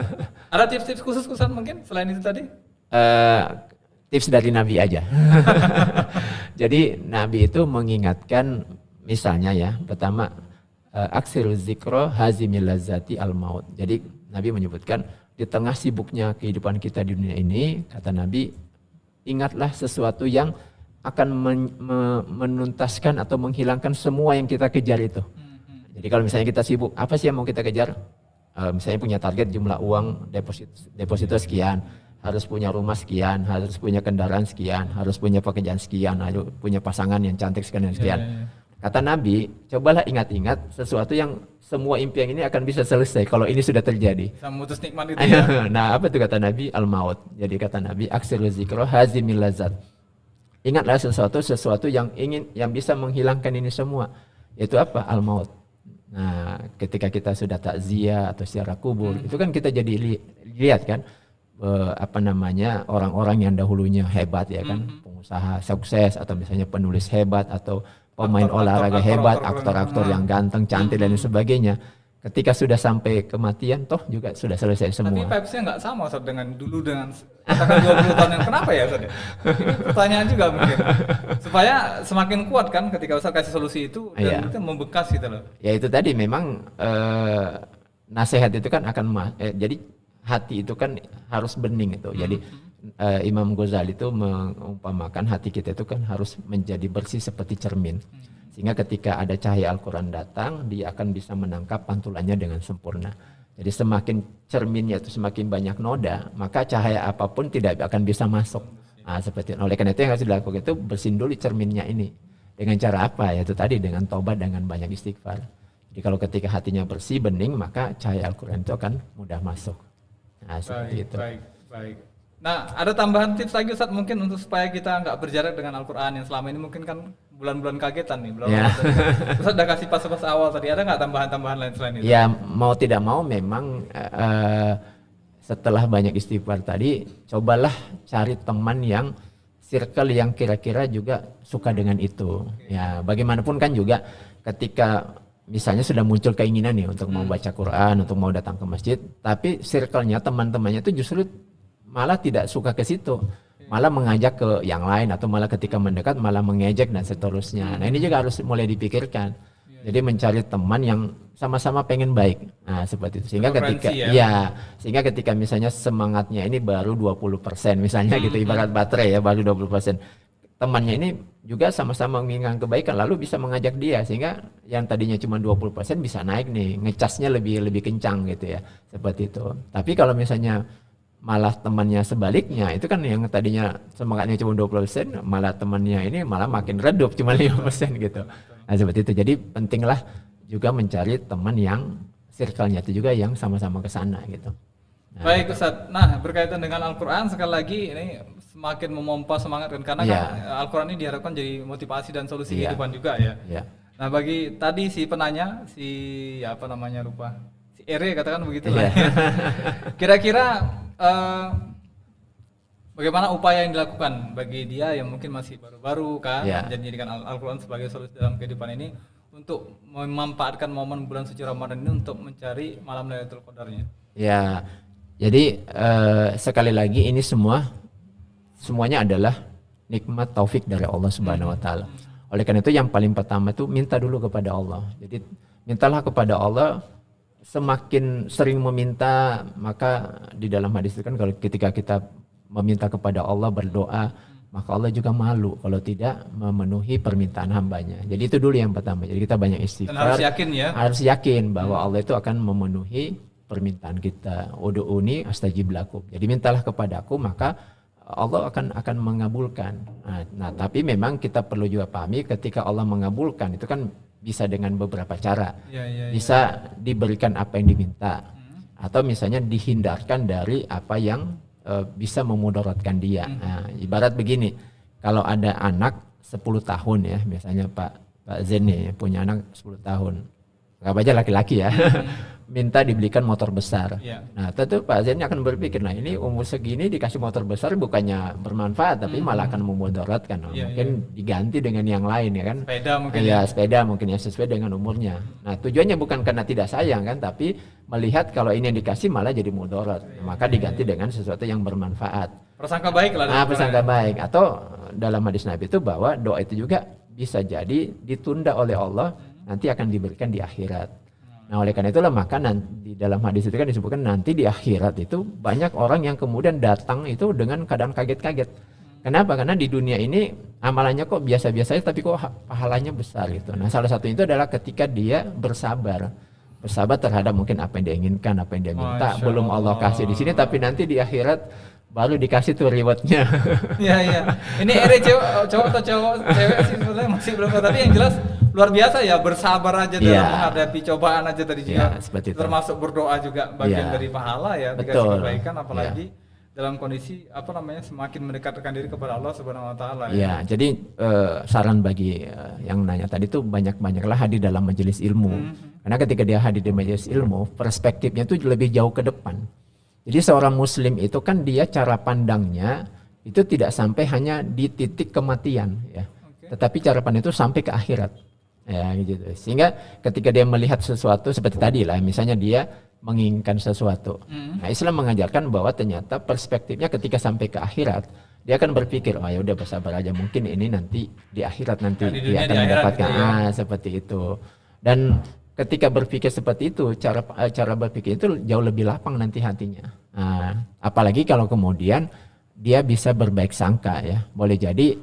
Ada tips-tips khusus Ustaz mungkin selain itu tadi? Tips dari Nabi aja. Jadi Nabi itu mengingatkan misalnya ya, pertama aksirul zikro hazimil lazati al maut. Jadi Nabi menyebutkan di tengah sibuknya kehidupan kita di dunia ini, kata Nabi, ingatlah sesuatu yang akan menuntaskan atau menghilangkan semua yang kita kejar itu. Jadi kalau misalnya kita sibuk, apa sih yang mau kita kejar? Misalnya punya target jumlah uang deposito sekian, harus punya rumah sekian, harus punya kendaraan sekian, harus punya pekerjaan sekian, harus punya pasangan yang cantik sekian. Kata Nabi, cobalah ingat-ingat sesuatu yang semua impian ini akan bisa selesai kalau ini sudah terjadi. Bisa memutus nikmat itu ya. Nah, apa itu kata Nabi? Al-maut. Jadi kata Nabi, aksirul zikro hazimil lazat. Ingatlah sesuatu yang bisa menghilangkan ini semua. Yaitu apa? Al-maut. Nah, ketika kita sudah takziah atau ziarah kubur, itu kan kita jadi lihat kan orang-orang yang dahulunya hebat ya kan, pengusaha sukses atau misalnya penulis hebat atau pemain olahraga hebat, aktor-aktor yang ganteng, cantik dan sebagainya. Ketika sudah sampai kematian, toh juga sudah selesai semua. Tapi vibes-nya nggak sama Ustaz dengan dulu dengan katakan 20 tahun yang kenapa ya Ustaz? Ini pertanyaan juga mungkin. Supaya semakin kuat kan ketika Ustaz kasih solusi itu dan itu membekas gitu loh. Ya itu tadi memang nasihat itu kan akan jadi hati itu kan harus bening itu. Jadi Imam Ghazali itu mengumpamakan hati kita itu kan harus menjadi bersih seperti cermin. Sehingga ketika ada cahaya Al-Quran datang, dia akan bisa menangkap pantulannya dengan sempurna. Jadi semakin cerminnya itu semakin banyak noda, maka cahaya apapun tidak akan bisa masuk. Nah, seperti oleh karena itu yang harus dilakukan itu bersihin dulu cerminnya ini. Dengan cara apa? Yaitu tadi dengan taubat, dengan banyak istighfar. Jadi kalau ketika hatinya bersih, bening, maka cahaya Al-Quran itu akan mudah masuk. Nah, seperti itu. Baik. Nah, ada tambahan tips lagi Ustaz mungkin untuk supaya kita nggak berjarak dengan Al-Quran yang selama ini mungkin kan bulan-bulan kagetan nih. Ustaz udah kasih pas-pas awal tadi, ada nggak tambahan-tambahan lain selain itu? Ya, mau tidak mau memang setelah banyak istighfar tadi, cobalah cari teman yang circle yang kira-kira juga suka dengan itu. Ya, bagaimanapun kan juga ketika misalnya sudah muncul keinginan nih untuk mau baca Quran, untuk mau datang ke masjid, tapi circle-nya, teman-temannya itu justru malah tidak suka ke situ, malah mengajak ke yang lain atau malah ketika mendekat malah mengejek dan seterusnya. Nah, ini juga harus mulai dipikirkan. Jadi mencari teman yang sama-sama pengen baik. Nah, seperti itu. Sehingga sehingga ketika misalnya semangatnya ini baru 20% misalnya gitu, ibarat baterai ya baru 20%. Temannya ini juga sama-sama menginginkan kebaikan, lalu bisa mengajak dia sehingga yang tadinya cuma 20% bisa naik nih, ngecasnya lebih kencang gitu ya. Seperti itu. Tapi kalau misalnya malah temannya sebaliknya, itu kan yang tadinya semangatnya cuma 20%, malah temannya ini malah makin redup cuma 5% gitu. Nah, seperti itu. Jadi pentinglah juga mencari teman yang circle-nya itu juga yang sama-sama ke sana gitu. Nah, baik Ustaz. Nah, berkaitan dengan Al-Quran sekali lagi ini semakin memompa semangat kan karena kan Al-Quran ini diharapkan jadi motivasi dan solusi kehidupan juga ya. Nah, bagi tadi si penanya si Ere katakan begitu lah. Kira-kira bagaimana upaya yang dilakukan bagi dia yang mungkin masih baru-baru kan menjadikan Al-Quran sebagai solusi dalam kehidupan ini untuk memanfaatkan momen bulan suci Ramadan ini untuk mencari malam Lailatul Qadarnya? Ya, jadi sekali lagi ini semuanya adalah nikmat taufik dari Allah Subhanahu wa taala. Oleh karena itu yang paling pertama itu minta dulu kepada Allah. Jadi mintalah kepada Allah. Semakin sering meminta, maka di dalam hadis itu kan kalau ketika kita meminta kepada Allah, berdoa, maka Allah juga malu kalau tidak memenuhi permintaan hambanya. Jadi itu dulu yang pertama. Jadi kita banyak istighfar. Dan harus yakin ya. Harus yakin bahwa Allah itu akan memenuhi permintaan kita. Ud'uuni astajib lakum. Jadi mintalah kepadaku, maka Allah akan mengabulkan. Nah, tapi memang kita perlu juga pahami ketika Allah mengabulkan itu kan bisa dengan beberapa cara. Bisa diberikan apa yang diminta, atau misalnya dihindarkan dari apa yang bisa memudaratkan dia. Nah, ibarat begini, kalau ada anak 10 tahun ya, misalnya Pak Zen nih punya anak 10 tahun, nggak aja laki-laki ya, minta dibelikan motor besar. Nah, tentu Pak Zen akan berpikir, nah ini umur segini dikasih motor besar bukannya bermanfaat, tapi malah akan memudaratkan. Mungkin diganti dengan yang lain ya kan. Sepeda mungkin. Sepeda mungkin yang sesuai dengan umurnya. Nah, tujuannya bukan karena tidak sayang kan, tapi melihat kalau ini yang dikasih malah jadi mudarat. Maka diganti dengan sesuatu yang bermanfaat. Prasangka baik lah. Prasangka baik. Atau dalam hadis Nabi itu bahwa doa itu juga bisa jadi ditunda oleh Allah, nanti akan diberikan di akhirat. Nah, oleh karena itulah maka di dalam hadis itu kan disebutkan nanti di akhirat itu banyak orang yang kemudian datang itu dengan keadaan kaget-kaget. Kenapa? Karena di dunia ini amalannya kok biasa-biasa tapi kok pahalanya besar gitu. Nah, salah satu itu adalah ketika dia bersabar terhadap mungkin apa yang dia inginkan, apa yang dia minta, belum Allah kasih di sini, tapi nanti di akhirat baru dikasih tuh rewardnya. Iya. Ini ere cowok atau cewek sih sebenarnya masih belum tahu, tapi yang jelas luar biasa ya, bersabar aja dalam menghadapi cobaan aja tadi juga. Termasuk berdoa juga bagian dari pahala ya, dikasih kebaikan, apalagi dalam kondisi semakin mendekatkan diri kepada Allah Subhanahu wa taala. Ya, jadi saran bagi yang nanya tadi tuh banyak-banyaklah hadir dalam majelis ilmu. Karena ketika dia hadir di majelis ilmu, perspektifnya tuh lebih jauh ke depan. Jadi seorang muslim itu kan dia cara pandangnya itu tidak sampai hanya di titik kematian ya. Tetapi cara pandang itu sampai ke akhirat. Ya gitu. Sehingga ketika dia melihat sesuatu seperti tadi lah, misalnya dia menginginkan sesuatu. Nah, Islam mengajarkan bahwa ternyata perspektifnya ketika sampai ke akhirat, dia akan berpikir, oh ya udah bersabar aja, mungkin ini nanti di akhirat nanti dia akan mendapatkan seperti itu. Dan ketika berpikir seperti itu, cara berpikir itu jauh lebih lapang nanti hatinya. Nah, apalagi kalau kemudian dia bisa berbaik sangka ya. Boleh jadi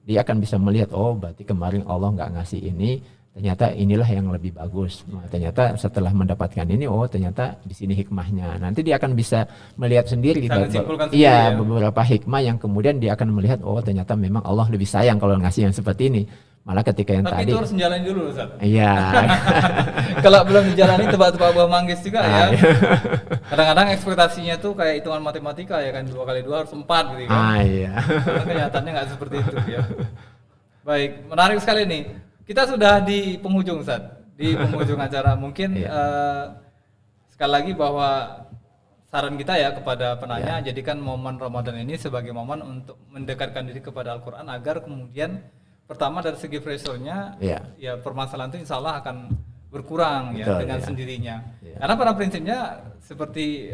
dia akan bisa melihat, oh berarti kemarin Allah nggak ngasih ini, ternyata inilah yang lebih bagus. Nah, ternyata setelah mendapatkan ini, oh ternyata di sini hikmahnya. Nanti dia akan bisa melihat sendiri, beberapa hikmah yang kemudian dia akan melihat, oh ternyata memang Allah lebih sayang kalau ngasih yang seperti ini. Malah ketika yang tapi tadi. Tapi itu harus menjalani dulu, Ustaz. Iya. Kalau belum menjalani tebak-tebak buah manggis juga ya. Kadang-kadang ekspektasinya tuh kayak hitungan matematika ya kan, 2 kali 2 harus 4 gitu kan. Iya. Karena kenyataannya nggak seperti itu ya. Baik, menarik sekali nih. Kita sudah di penghujung, Ustaz. Di penghujung acara. Mungkin sekali lagi bahwa saran kita ya kepada penanya, jadikan momen Ramadan ini sebagai momen untuk mendekatkan diri kepada Al-Quran agar kemudian pertama dari segi pressure-nya ya permasalahan itu insya Allah akan berkurang dengan sendirinya. Karena pada prinsipnya seperti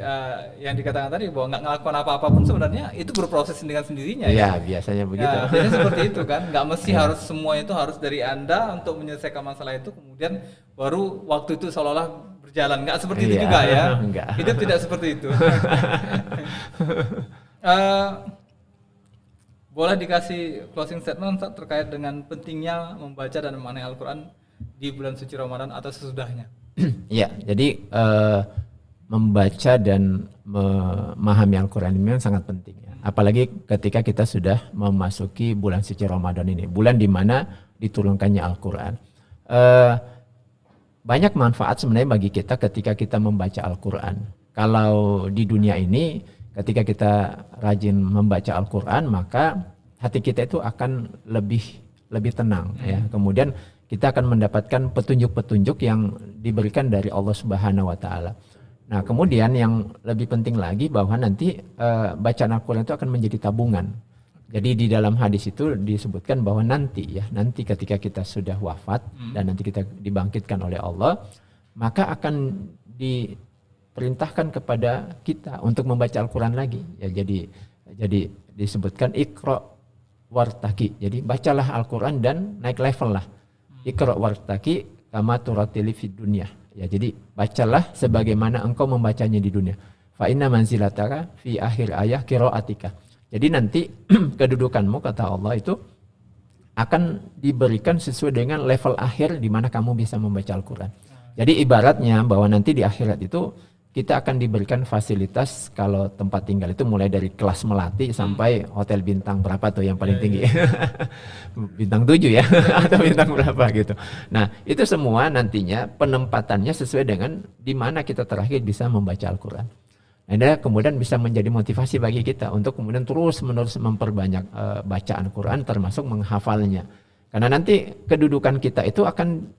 yang dikatakan tadi bahwa nggak ngelakukan apa-apa pun sebenarnya itu berproses dengan sendirinya. Iya, biasanya begitu. Biasanya seperti itu kan, nggak mesti harus semua itu harus dari Anda untuk menyelesaikan masalah itu kemudian baru waktu itu seolah-olah berjalan. Nggak seperti itu juga ya. Hidup tidak seperti itu. Boleh dikasih closing statement terkait dengan pentingnya membaca dan memaknai Al-Quran di bulan suci Ramadan atau sesudahnya? Ya, jadi membaca dan memahami Al-Quran ini sangat penting ya. Apalagi ketika kita sudah memasuki bulan suci Ramadan ini, bulan di mana diturunkannya Al-Quran. Banyak manfaat sebenarnya bagi kita ketika kita membaca Al-Quran. Kalau di dunia ini ketika kita rajin membaca Al-Quran, maka hati kita itu akan lebih tenang ya. Kemudian kita akan mendapatkan petunjuk-petunjuk yang diberikan dari Allah Subhanahu wa taala. Nah, kemudian yang lebih penting lagi bahwa nanti bacaan Al-Quran itu akan menjadi tabungan. Jadi di dalam hadis itu disebutkan bahwa nanti ketika kita sudah wafat dan nanti kita dibangkitkan oleh Allah, maka akan perintahkan kepada kita untuk membaca Al-Quran lagi ya. Jadi disebutkan Iqra wartaki, jadi bacalah Al-Quran dan naik level lah. Iqra wartaki kama turatili fid dunya ya, jadi bacalah sebagaimana engkau membacanya di dunia. Fa inna manzilataka fi akhir ayah qiraatika, jadi nanti kedudukanmu kata Allah itu akan diberikan sesuai dengan level akhir di mana kamu bisa membaca Al-Quran. Jadi ibaratnya bahwa nanti di akhirat itu kita akan diberikan fasilitas kalau tempat tinggal itu mulai dari kelas melati sampai hotel bintang berapa tuh yang paling tinggi. Bintang 7 ya atau bintang berapa gitu. Nah, itu semua nantinya penempatannya sesuai dengan di mana kita terakhir bisa membaca Al-Qur'an. Nah, ini kemudian bisa menjadi motivasi bagi kita untuk kemudian terus-menerus memperbanyak bacaan Quran termasuk menghafalnya. Karena nanti kedudukan kita itu akan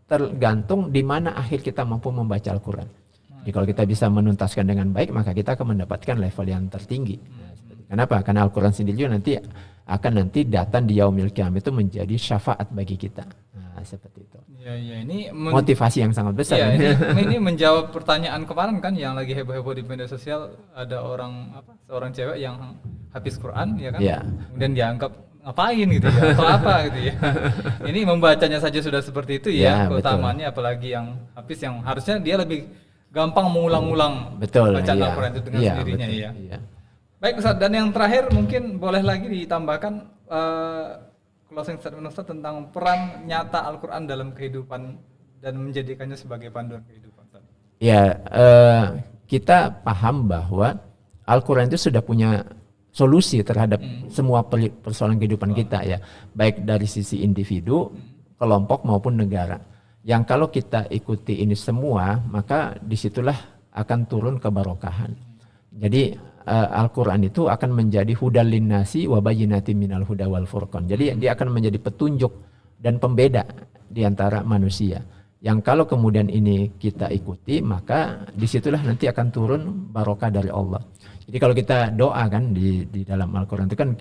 tergantung di mana akhir kita mampu membaca Al-Qur'an. Jadi kalau kita bisa menuntaskan dengan baik, maka kita akan mendapatkan level yang tertinggi. Kenapa? Karena Al-Qur'an sendiri juga nanti datang di yaumil qiyamah itu menjadi syafaat bagi kita. Nah, seperti itu. Ya, ini motivasi yang sangat besar. Ya, ini menjawab pertanyaan kemarin kan yang lagi heboh-heboh di media sosial, ada seorang cewek yang habis Quran ya kan, kemudian dianggap ngapain gitu ya atau apa gitu ya. Ini membacanya saja sudah seperti itu ya, keutamaannya apalagi yang habis yang harusnya dia lebih gampang mengulang-ulang bacaan Al-Quran itu dengan sendirinya ya. Baik Ustaz, dan yang terakhir mungkin boleh lagi ditambahkan closing statement Ustaz tentang peran nyata Al-Quran dalam kehidupan dan menjadikannya sebagai panduan kehidupan. Ya, kita paham bahwa Al-Quran itu sudah punya solusi terhadap semua persoalan kehidupan kita ya, baik dari sisi individu, kelompok maupun negara. Yang kalau kita ikuti ini semua, maka disitulah akan turun kebarokahan. Jadi Al-Quran itu akan menjadi hudal linnasi wa bayyinatin minal huda wal furqan. Jadi dia akan menjadi petunjuk dan pembeda di antara manusia. Yang kalau kemudian ini kita ikuti, maka disitulah nanti akan turun barokah dari Allah. Jadi kalau kita doa kan di dalam Al-Quran itu kan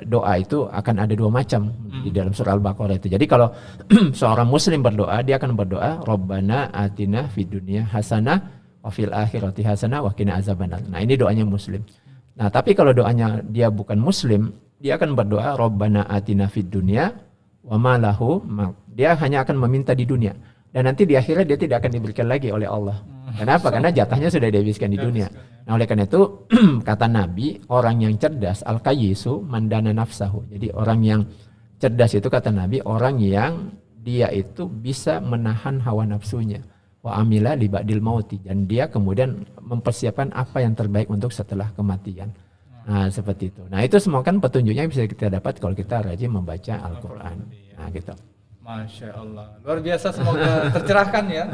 doa itu akan ada 2 macam di dalam surah Al-Baqarah itu. Jadi kalau seorang muslim berdoa, dia akan berdoa Rabbana atina fid dunya hasanah wa fil akhirati hasanah wa qina azabannar. Nah, ini doanya muslim. Nah, tapi kalau doanya dia bukan muslim, dia akan berdoa Rabbana atina fid dunya wa ma lahu, dia hanya akan meminta di dunia. Dan nanti di akhirat dia tidak akan diberikan lagi oleh Allah. Kenapa? Karena jatahnya sudah dihabiskan di dunia. Nah, oleh karena itu kata Nabi, orang yang cerdas al-qayyisu mandana nafsahu. Jadi orang yang cerdas itu kata Nabi, orang yang dia itu bisa menahan hawa nafsunya. Wa amila li ba'dil mauti, dan dia kemudian mempersiapkan apa yang terbaik untuk setelah kematian. Nah, seperti itu. Nah, itu semua kan petunjuknya bisa kita dapat kalau kita rajin membaca Al-Quran. Nah, gitu. Masya Allah, luar biasa, semoga tercerahkan ya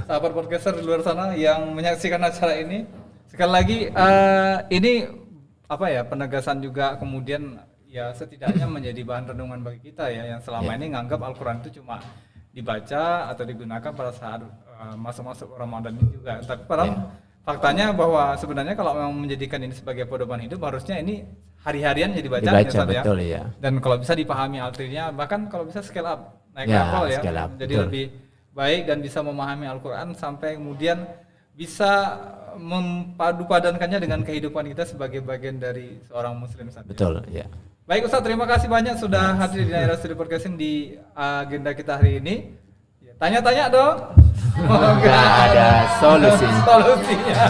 sahabat podcaster di luar sana yang menyaksikan acara ini. Sekali lagi ini penegasan juga, kemudian ya setidaknya menjadi bahan renungan bagi kita ya yang selama ini nganggap Al-Quran itu cuma dibaca atau digunakan pada saat masuk-masuk Ramadan ini juga. Tapi faktanya bahwa sebenarnya kalau memang menjadikan ini sebagai pedoman hidup, harusnya ini hari-harian jadi bacaan betul, ya. Dan kalau bisa dipahami artinya, bahkan kalau bisa scale up, naik level ya, jadi lebih baik dan bisa memahami Al-Quran sampai kemudian bisa mempadu-padankannya dengan kehidupan kita sebagai bagian dari seorang muslim saja. Betul, ya. Baik Ustaz, terima kasih banyak sudah hadir di Naira Studio Podcasting di agenda kita hari ini. Tanya-tanya dong. Nggak ada solusinya.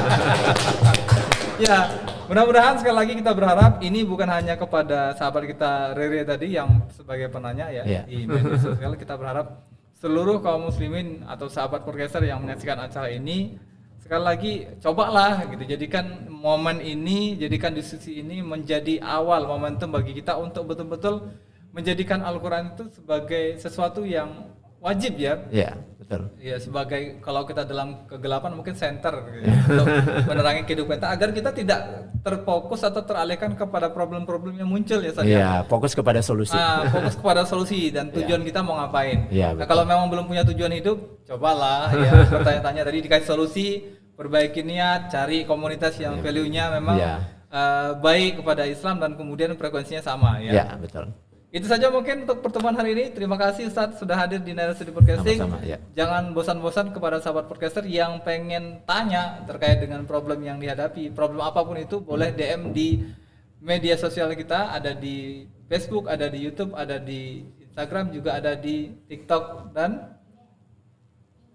Ya, mudah-mudahan sekali lagi kita berharap ini bukan hanya kepada sahabat kita Rere tadi yang sebagai penanya ya di media sosial. Kita berharap seluruh kaum muslimin atau sahabat podcaster yang menyaksikan acara ini sekali lagi cobalah gitu, jadikan momen ini, jadikan diskusi ini menjadi awal momentum bagi kita untuk betul-betul menjadikan Al-Quran itu sebagai sesuatu yang wajib ya. Iya, betul. Ya, sebagai kalau kita dalam kegelapan mungkin center gitu, untuk menerangi kehidupan kita agar kita tidak terfokus atau teralihkan kepada problem-problem yang muncul ya saja. Iya, fokus kepada solusi. Fokus kepada solusi dan tujuan kita mau ngapain. Ya, nah, kalau memang belum punya tujuan hidup, cobalah ya bertanya-tanya tadi, dikasih solusi, perbaiki niat, cari komunitas yang value-nya memang baik kepada Islam dan kemudian frekuensinya sama ya. Iya, betul. Itu saja mungkin untuk pertemuan hari ini. Terima kasih Ustaz sudah hadir di Naira Studio Podcasting. Jangan bosan-bosan kepada sahabat podcaster yang pengen tanya terkait dengan problem yang dihadapi. Problem apapun itu boleh DM di media sosial kita. Ada di Facebook, ada di YouTube, ada di Instagram, juga ada di TikTok dan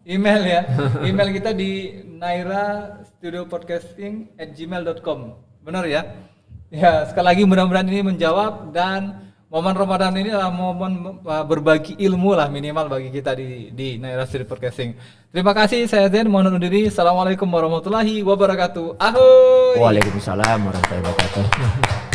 email ya. Email kita di nairastudiopodcasting@gmail.com. Benar ya? Ya, sekali lagi mudah-mudahan ini menjawab dan momen Ramadan ini adalah momen berbagi ilmu lah minimal bagi kita di Naira Street Podcasting. Terima kasih, saya Zen, mohon undur diri. Assalamualaikum warahmatullahi wabarakatuh. Ahoy. Waalaikumsalam warahmatullahi wabarakatuh.